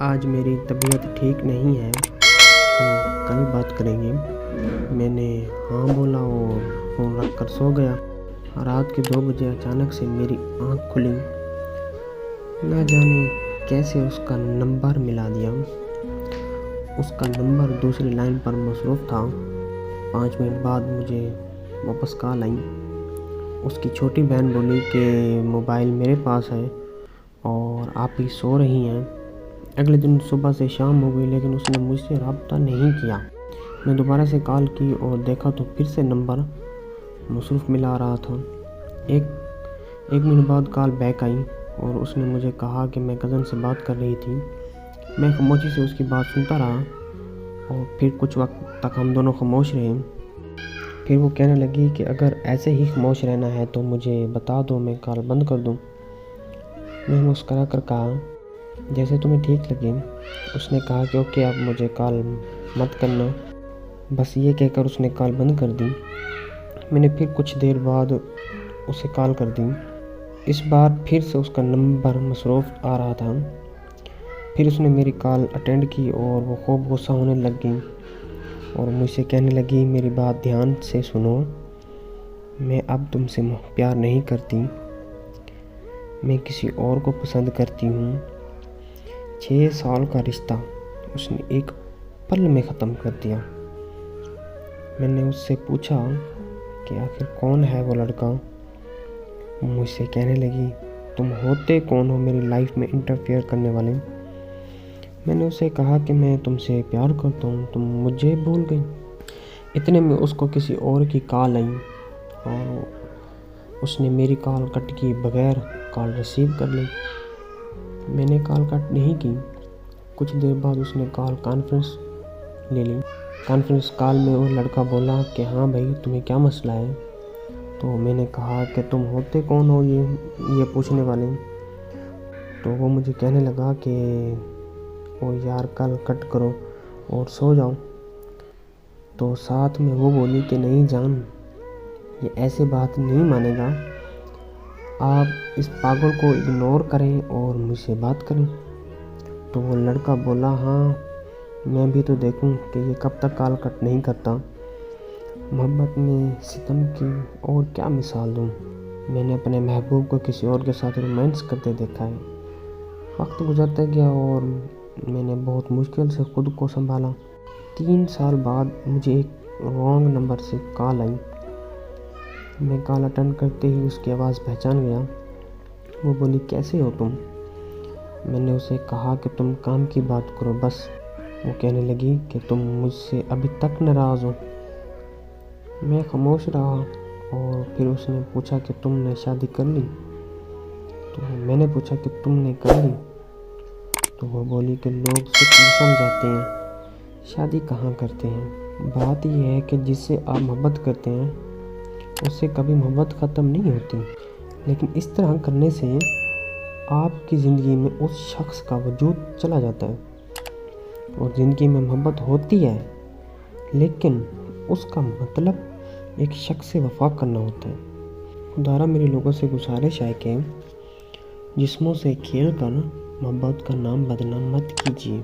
آج میری طبیعت ٹھیک نہیں ہے، ہم کل بات کریں گے۔ میں نے ہاں بولا اور فون رکھ کر سو گیا۔ رات کے 2 بجے اچانک سے میری آنکھ کھلی۔ نہ جانے کیسے اس کا نمبر ملا دیا۔ اس کا نمبر دوسری لائن پر مصروف تھا۔ 5 منٹ بعد مجھے واپس کال آئی۔ اس کی چھوٹی بہن بولی کہ موبائل میرے پاس ہے اور آپ ہی سو رہی ہیں۔ اگلے دن صبح سے شام ہو گئی لیکن اس نے مجھ سے رابطہ نہیں کیا۔ میں دوبارہ سے کال کی اور دیکھا تو پھر سے نمبر مصروف ملا رہا تھا۔ ایک منٹ بعد کال بیک آئی اور اس نے مجھے کہا کہ میں کزن سے بات کر رہی تھی۔ میں خاموشی سے اس کی بات سنتا رہا اور پھر کچھ وقت تک ہم دونوں خاموش رہے۔ پھر وہ کہنے لگی کہ اگر ایسے ہی خاموش رہنا ہے تو مجھے بتا دو، میں کال بند کر دوں۔ میں مسکرا کر کہا جیسے تمہیں ٹھیک لگے۔ اس نے کہا کہ اوکے، اب مجھے کال مت کرنا۔ بس یہ کہہ کر اس نے کال بند کر دی۔ میں نے پھر کچھ دیر بعد اسے کال کر دی۔ اس بار پھر سے اس کا نمبر مصروف آ رہا تھا۔ پھر اس نے میری کال اٹینڈ کی اور وہ خوب غصہ ہونے لگ گئی اور مجھ سے کہنے لگی میری بات دھیان سے سنو، میں اب تم سے پیار نہیں کرتی، میں کسی اور کو پسند کرتی ہوں۔ 6 سال کا رشتہ اس نے ایک پل میں ختم کر دیا۔ میں نے اس سے پوچھا کہ آخر کون ہے وہ لڑکا؟ وہ مجھ سے کہنے لگی تم ہوتے کون ہو میری لائف میں انٹرفیئر کرنے والے؟ میں نے اسے کہا کہ میں تم سے پیار کرتا ہوں، تم مجھے بھول گئی۔ اتنے میں اس کو کسی اور کی کال آئی اور اس نے میری کال کٹ کیے بغیر کال ریسیو کر لی۔ میں نے کال کٹ نہیں کی۔ کچھ دیر بعد اس نے کال کانفرنس لے لی۔ کانفرنس کال میں وہ لڑکا بولا کہ ہاں بھائی، تمہیں کیا مسئلہ ہے؟ تو میں نے کہا کہ تم ہوتے کون ہو یہ پوچھنے والے؟ تو وہ مجھے کہنے لگا کہ او یار کال کٹ کرو اور سو جاؤ۔ تو ساتھ میں وہ بولی کہ نہیں جان، یہ ایسے بات نہیں مانے گا، آپ اس پاگل کو اگنور کریں اور مجھ سے بات کریں۔ تو وہ لڑکا بولا ہاں میں بھی تو دیکھوں کہ یہ کب تک کال کٹ نہیں کرتا۔ محبت میں ستم کی اور کیا مثال دوں، میں نے اپنے محبوب کو کسی اور کے ساتھ رومانس کرتے دیکھا ہے۔ وقت گزرتا گیا اور میں نے بہت مشکل سے خود کو سنبھالا۔ 3 سال بعد مجھے ایک رانگ نمبر سے کال آئی۔ میں کال اٹینڈ کرتے ہی اس کی آواز پہچان گیا۔ وہ بولی کیسے ہو تم؟ میں نے اسے کہا کہ تم کام کی بات کرو بس۔ وہ کہنے لگی کہ تم مجھ سے ابھی تک ناراض ہو۔ میں خاموش رہا اور پھر اس نے پوچھا کہ تم نے شادی کر لی؟ تو میں نے پوچھا کہ تم نے کر لی؟ تو وہ بولی کہ لوگ صرف یہ سمجھاتے ہیں، شادی کہاں کرتے ہیں۔ بات یہ ہے کہ جس سے آپ محبت کرتے ہیں اس سے کبھی محبت ختم نہیں ہوتی، لیکن اس طرح کرنے سے آپ کی زندگی میں اس شخص کا وجود چلا جاتا ہے اور زندگی میں محبت ہوتی ہے، لیکن اس کا مطلب ایک شخص سے وفا کرنا ہوتا ہے۔ خدا را میرے لوگوں سے گزارش ہے کہ جسموں سے کھیل کر محبت کا نام بدنام مت کیجیے۔